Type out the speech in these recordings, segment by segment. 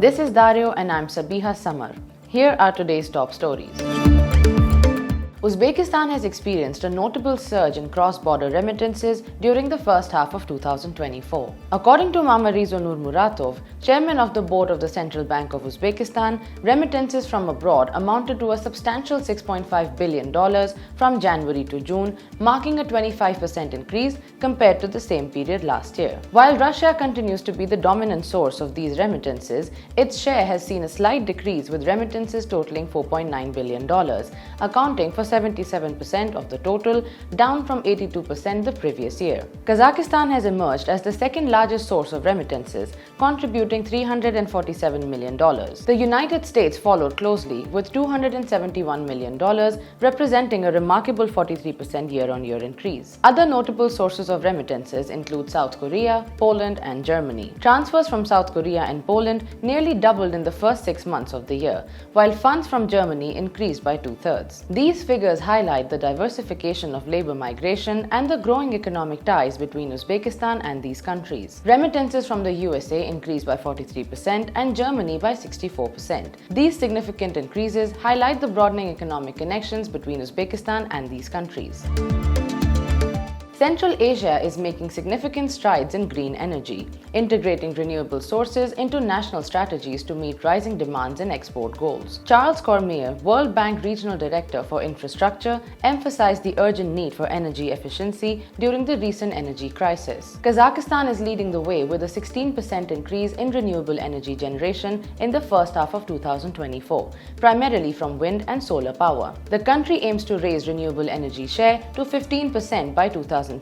This is Dario and I'm Sabiha Samar. Here are today's top stories. Uzbekistan has experienced a notable surge in cross-border remittances during the first half of 2024. According to Mamarizo Nurmuratov, chairman of the board of the Central Bank of Uzbekistan, remittances from abroad amounted to a substantial $6.5 billion from January to June, marking a 25% increase compared to the same period last year. While Russia continues to be the dominant source of these remittances, its share has seen a slight decrease, with remittances totaling $4.9 billion, accounting for 77% of the total, down from 82% the previous year. Kazakhstan has emerged as the second largest source of remittances, contributing $347 million. The United States followed closely with $271 million, representing a remarkable 43% year-on-year increase. Other notable sources of remittances include South Korea, Poland, and Germany. Transfers from South Korea and Poland nearly doubled in the first 6 months of the year, while funds from Germany increased by 2/3. These figures highlight the diversification of labor migration and the growing economic ties between Uzbekistan and these countries. Remittances from the USA increased by 43% and Germany by 64%. These significant increases highlight the broadening economic connections between Uzbekistan and these countries. Central Asia is making significant strides in green energy, integrating renewable sources into national strategies to meet rising demands and export goals. Charles Cormier, World Bank Regional Director for Infrastructure, emphasized the urgent need for energy efficiency during the recent energy crisis. Kazakhstan is leading the way with a 16% increase in renewable energy generation in the first half of 2024, primarily from wind and solar power. The country aims to raise renewable energy share to 15% by 2030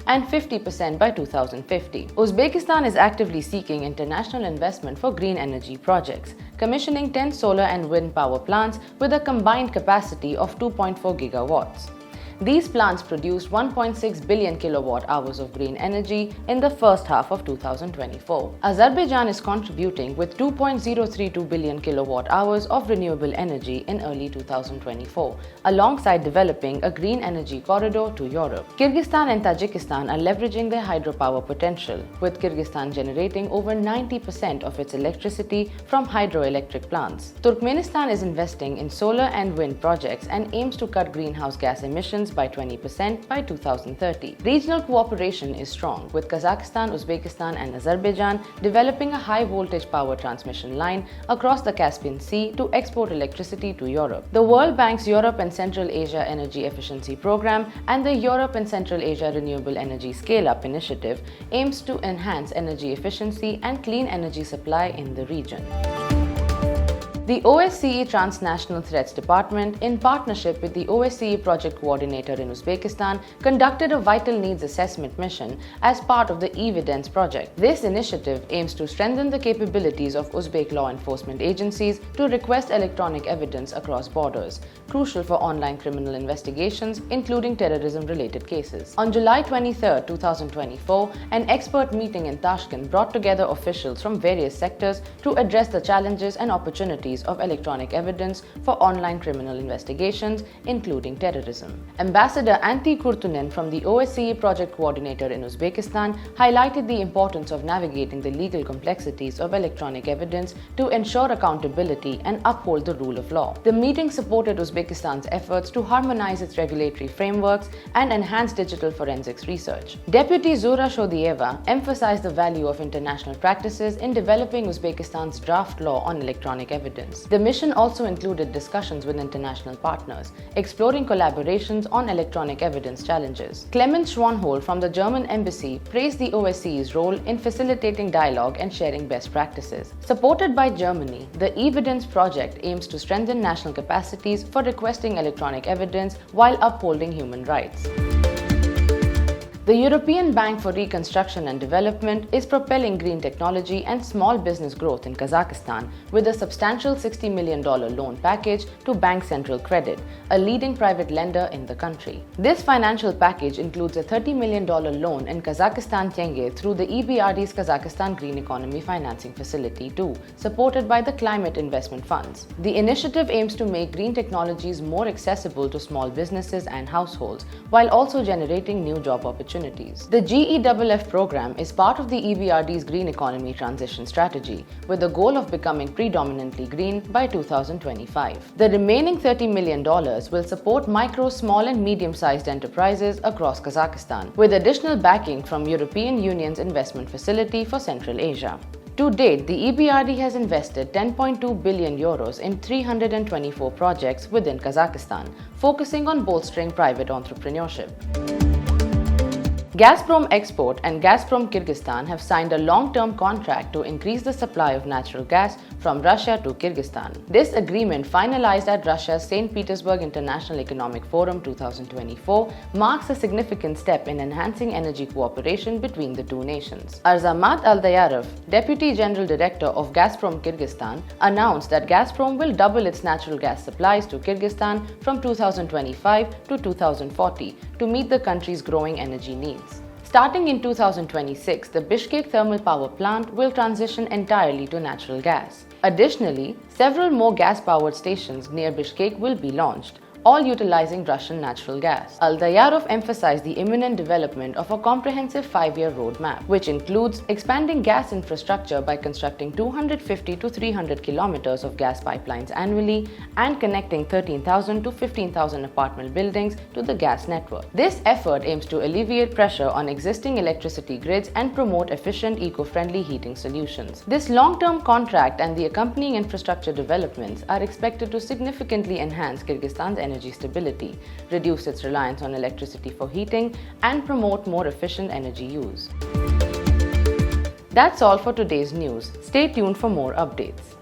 and 50% by 2050. Uzbekistan is actively seeking international investment for green energy projects, commissioning 10 solar and wind power plants with a combined capacity of 2.4 gigawatts. These plants produced 1.6 billion kilowatt-hours of green energy in the first half of 2024. Azerbaijan is contributing with 2.032 billion kilowatt-hours of renewable energy in early 2024, alongside developing a green energy corridor to Europe. Kyrgyzstan and Tajikistan are leveraging their hydropower potential, with Kyrgyzstan generating over 90% of its electricity from hydroelectric plants. Turkmenistan is investing in solar and wind projects and aims to cut greenhouse gas emissions by 20% by 2030. Regional cooperation is strong, with Kazakhstan, Uzbekistan, and Azerbaijan developing a high-voltage power transmission line across the Caspian Sea to export electricity to Europe. The World Bank's Europe and Central Asia Energy Efficiency Program and the Europe and Central Asia Renewable Energy Scale-Up Initiative aims to enhance energy efficiency and clean energy supply in the region. The OSCE Transnational Threats Department, in partnership with the OSCE Project Coordinator in Uzbekistan, conducted a vital needs assessment mission as part of the Evidence project. This initiative aims to strengthen the capabilities of Uzbek law enforcement agencies to request electronic evidence across borders, crucial for online criminal investigations, including terrorism-related cases. On July 23, 2024, an expert meeting in Tashkent brought together officials from various sectors to address the challenges and opportunities of electronic evidence for online criminal investigations, including terrorism. Ambassador Antti Kurtunen from the OSCE Project Coordinator in Uzbekistan highlighted the importance of navigating the legal complexities of electronic evidence to ensure accountability and uphold the rule of law. The meeting supported Uzbekistan's efforts to harmonize its regulatory frameworks and enhance digital forensics research. Deputy Zura Shodieva emphasized the value of international practices in developing Uzbekistan's draft law on electronic evidence. The mission also included discussions with international partners, exploring collaborations on electronic evidence challenges. Clemens Schwanhol from the German embassy praised the OSCE's role in facilitating dialogue and sharing best practices. Supported by Germany, the Evidence project aims to strengthen national capacities for requesting electronic evidence while upholding human rights. The European Bank for Reconstruction and Development is propelling green technology and small business growth in Kazakhstan with a substantial $60 million loan package to bank CenterCredit, a leading private lender in the country. This financial package includes a $30 million loan in Kazakhstan tenge through the EBRD's Kazakhstan Green Economy Financing Facility 2, supported by the Climate Investment Funds. The initiative aims to make green technologies more accessible to small businesses and households, while also generating new job opportunities. opportunities. The GEFF program is part of the EBRD's green economy transition strategy, with the goal of becoming predominantly green by 2025. The remaining $30 million will support micro, small and medium-sized enterprises across Kazakhstan, with additional backing from European Union's investment facility for Central Asia. To date, the EBRD has invested €10.2 billion in 324 projects within Kazakhstan, focusing on bolstering private entrepreneurship. Gazprom Export and Gazprom Kyrgyzstan have signed a long-term contract to increase the supply of natural gas from Russia to Kyrgyzstan. This agreement, finalized at Russia's St. Petersburg International Economic Forum 2024, marks a significant step in enhancing energy cooperation between the two nations. Arzamat Aldayarov, Deputy General Director of Gazprom Kyrgyzstan, announced that Gazprom will double its natural gas supplies to Kyrgyzstan from 2025 to 2040 to meet the country's growing energy needs. Starting in 2026, the Bishkek thermal power plant will transition entirely to natural gas. Additionally, several more gas-powered stations near Bishkek will be launched, all utilizing Russian natural gas. Aldayarov emphasized the imminent development of a comprehensive 5-year roadmap, which includes expanding gas infrastructure by constructing 250 to 300 kilometers of gas pipelines annually and connecting 13,000 to 15,000 apartment buildings to the gas network. This effort aims to alleviate pressure on existing electricity grids and promote efficient, eco-friendly heating solutions. This long-term contract and the accompanying infrastructure developments are expected to significantly enhance Kyrgyzstan's energy stability, reduce its reliance on electricity for heating, and promote more efficient energy use. That's all for today's news. Stay tuned for more updates.